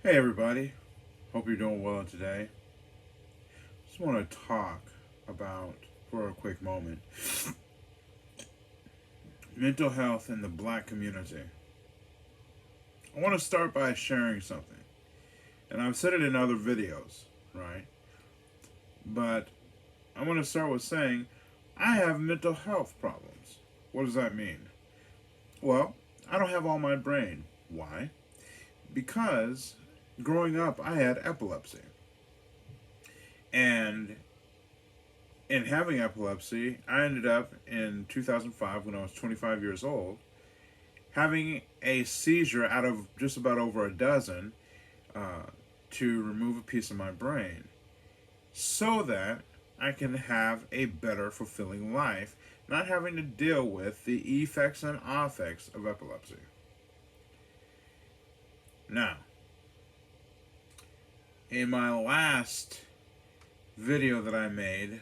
Hey everybody, hope you're doing well today. Just want to talk about, for a quick moment, mental health in the black community. I want to start by sharing something, and I've said it in other videos, right? But I want to start with saying I have mental health problems. What does that mean? Well, I don't have all my brain. Why? Because growing up I had epilepsy. And in having epilepsy, I ended up in 2005, when I was 25 years old, having a seizure out of just about over a dozen uh, to remove a piece of my brain so that I can have a better, fulfilling life, not having to deal with the effects and affects of epilepsy. Now, in my last video that I made,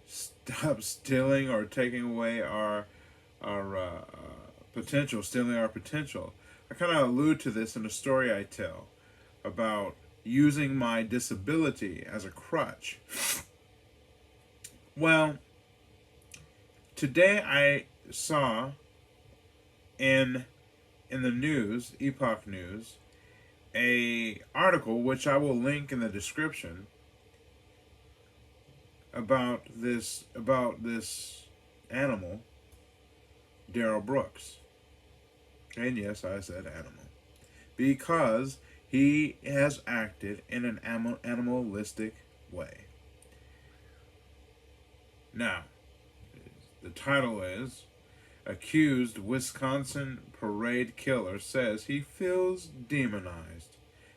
stop stealing or taking away our potential, stealing our potential. I kind of allude to this in a story I tell about using my disability as a crutch. Well, today I saw in the news, Epoch News, a article which I will link in the description about this animal, Daryl Brooks. And yes, I said animal. Because he has acted in an animalistic way. Now, the title is Accused Wisconsin Parade Killer Says He Feels Demonized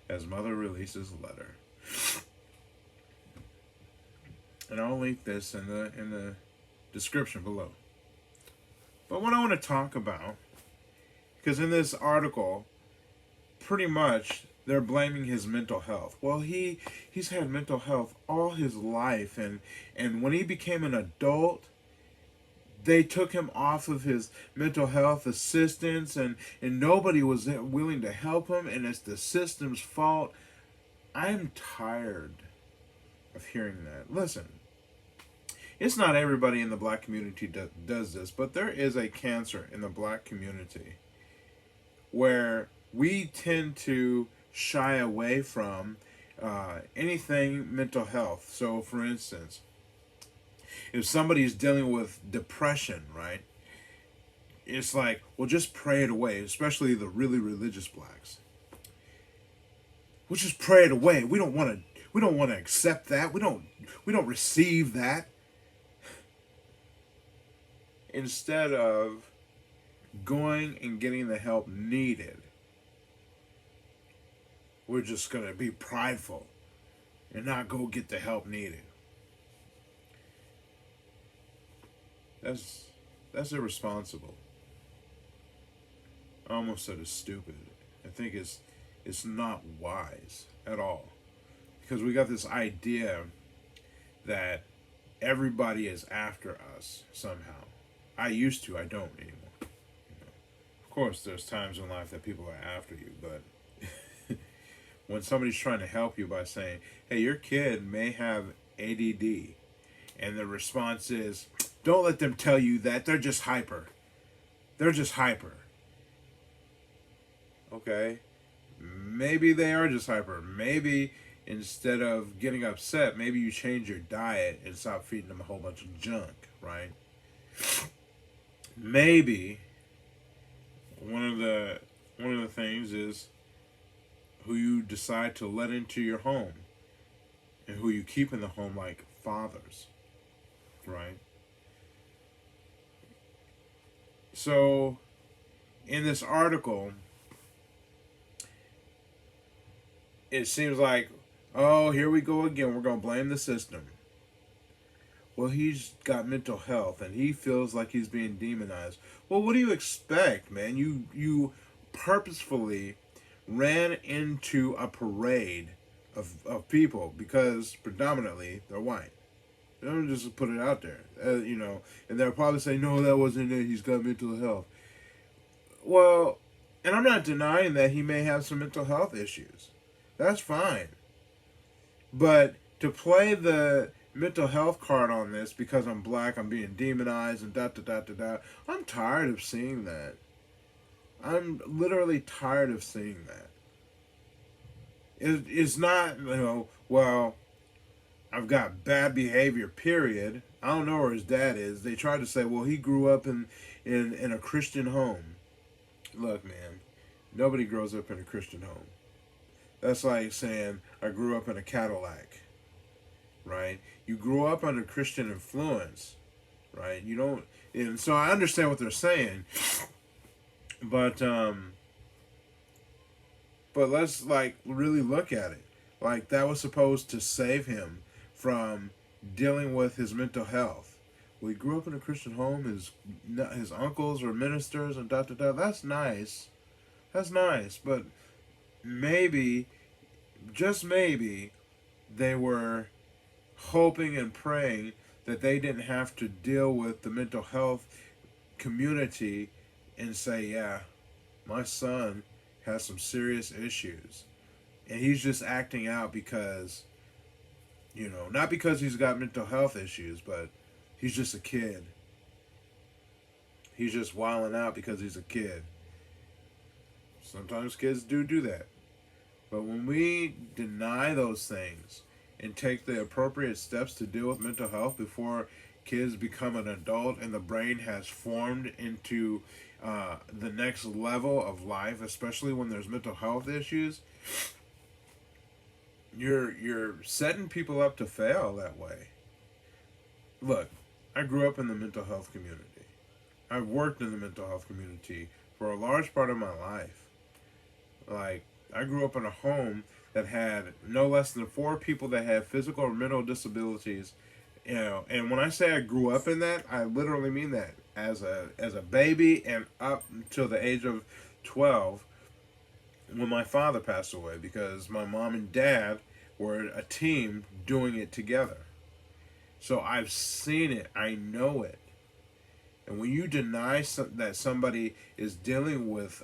as Mother Releases Letter. And I'll link this in the description below. But what I want to talk about, because in this article, pretty much they're blaming his mental health. Well, he's had mental health all his life, and when he became an adult, they took him off of his mental health assistance, and nobody was willing to help him, and it's the system's fault. I'm tired of hearing that. Listen, it's not everybody in the black community does this, but there is a cancer in the black community where we tend to shy away from anything mental health. So, for instance, if somebody's dealing with depression, right, it's like, well, just pray it away, especially the really religious blacks. We'll just pray it away. We don't want to accept that. We don't receive that. Instead of going and getting the help needed, we're just going to be prideful and not go get the help needed. That's irresponsible. I almost said it's stupid. I think it's not wise at all. Because we got this idea that everybody is after us somehow. I used to, I don't anymore. Of course, there's times in life that people are after you, but when somebody's trying to help you by saying, hey, your kid may have ADD, and the response is, don't let them tell you that, they're just hyper. They're just hyper. Okay, maybe they are just hyper. Maybe instead of getting upset, maybe you change your diet and stop feeding them a whole bunch of junk, right? Maybe one of the things is who you decide to let into your home and who you keep in the home, like fathers, right? So in this article, it seems like, oh, here we go again. We're going to blame the system. Well, he's got mental health and he feels like he's being demonized. Well, what do you expect, man? You purposefully ran into a parade of people because predominantly they're white. They don't just put it out there, and they'll probably say, no, that wasn't it. He's got mental health. Well, and I'm not denying that he may have some mental health issues. That's fine. But to play the mental health card on this because I'm black, I'm being demonized, and da da da da da, I'm tired of seeing that. I'm literally tired of seeing that. It's not, well, I've got bad behavior, period. I don't know where his dad is. They tried to say, well, he grew up in a Christian home. Look, man, nobody grows up in a Christian home. That's like saying, I grew up in a Cadillac, right? You grew up under Christian influence, right? You don't, and so I understand what they're saying, but let's like really look at it. Like that was supposed to save him from dealing with his mental health. Well, he grew up in a Christian home. His uncles were ministers and da da da. That's nice. That's nice, but maybe, just maybe, they were hoping and praying that they didn't have to deal with the mental health community and say, yeah, my son has some serious issues. And he's just acting out because, not because he's got mental health issues, but he's just a kid. He's just wilding out because he's a kid. Sometimes kids do that. But when we deny those things and take the appropriate steps to deal with mental health before kids become an adult and the brain has formed into the next level of life, especially when there's mental health issues, you're setting people up to fail that way. Look, I grew up in the mental health community. I've worked in the mental health community for a large part of my life. Like, I grew up in a home that had no less than 4 people that had physical or mental disabilities. And when I say I grew up in that, I literally mean that. As a baby and up until the age of 12, when my father passed away, because my mom and dad were a team doing it together. So I've seen it. I know it. And when you deny that somebody is dealing with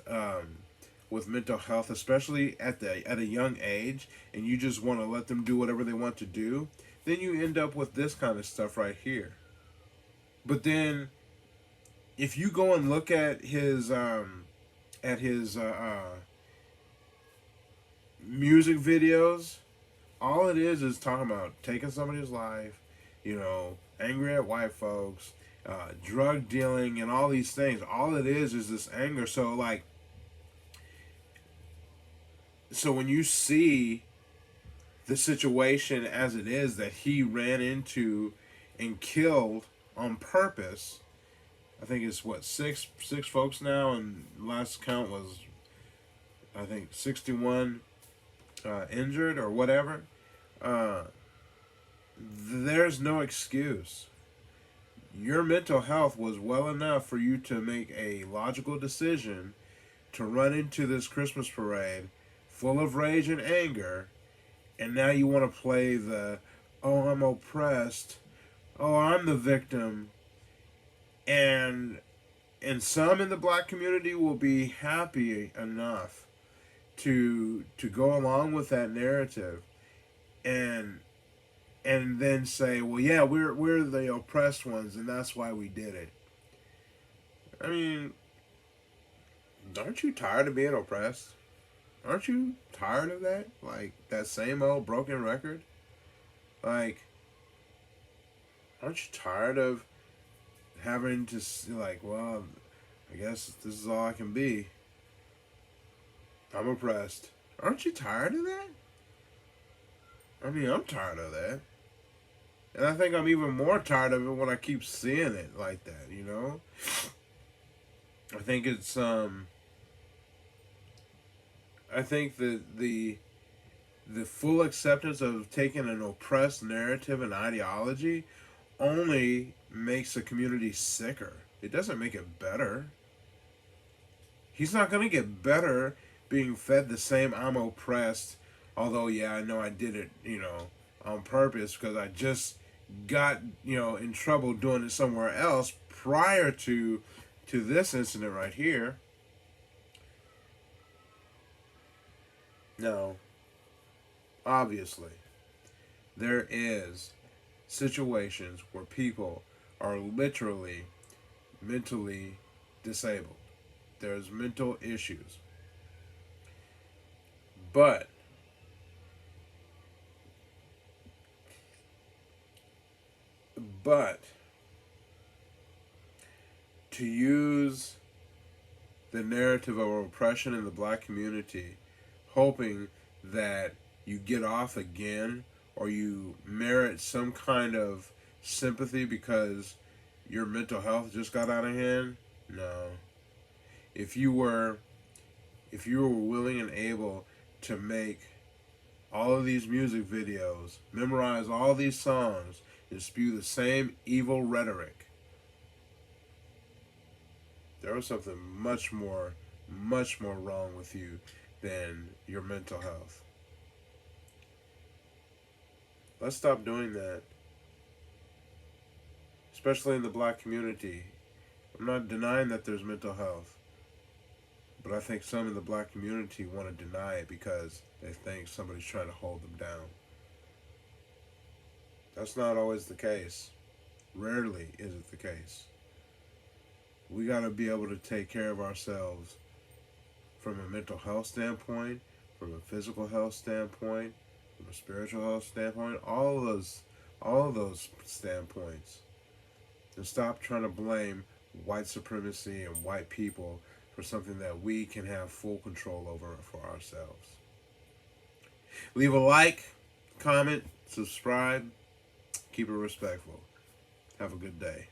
mental health, especially at a young age, and you just want to let them do whatever they want to do, then you end up with this kind of stuff right here. But then, if you go and look at his music videos, all it is talking about taking somebody's life, angry at white folks, drug dealing, and all these things. All it is this anger. So when you see the situation as it is that he ran into and killed on purpose, I think it's six folks now, and last count was, I think, 61 injured or whatever. There's no excuse. Your mental health was well enough for you to make a logical decision to run into this Christmas parade full of rage and anger, and now you want to play oh, I'm oppressed, oh, I'm the victim, and some in the black community will be happy enough to go along with that narrative and then say, well, yeah, we're the oppressed ones, and that's why we did it. I mean, aren't you tired of being oppressed? Aren't you tired of that? Like, that same old broken record? Like, aren't you tired of having to, well, I guess this is all I can be. I'm oppressed. Aren't you tired of that? I mean, I'm tired of that. And I think I'm even more tired of it when I keep seeing it like that, I think it's, I think that the full acceptance of taking an oppressed narrative and ideology only makes a community sicker. It doesn't make it better. He's not going to get better being fed the same I'm oppressed, although, yeah, I know I did it, on purpose because I just got, in trouble doing it somewhere else prior to this incident right here. No. obviously, there is situations where people are literally mentally disabled. There's mental issues. But but to use the narrative of oppression in the black community, hoping that you get off again or you merit some kind of sympathy because your mental health just got out of hand. No. If you were if you were willing and able to make all of these music videos, memorize all these songs, and spew the same evil rhetoric, there was something much more wrong with you than your mental health. Let's stop doing that, especially in the black community. I'm not denying that there's mental health, but I think some in the black community want to deny it because they think somebody's trying to hold them down. That's not always the case. Rarely is it the case. We got to be able to take care of ourselves from a mental health standpoint, from a physical health standpoint, from a spiritual health standpoint, all of those standpoints. And stop trying to blame white supremacy and white people for something that we can have full control over for ourselves. Leave a like, comment, subscribe, keep it respectful. Have a good day.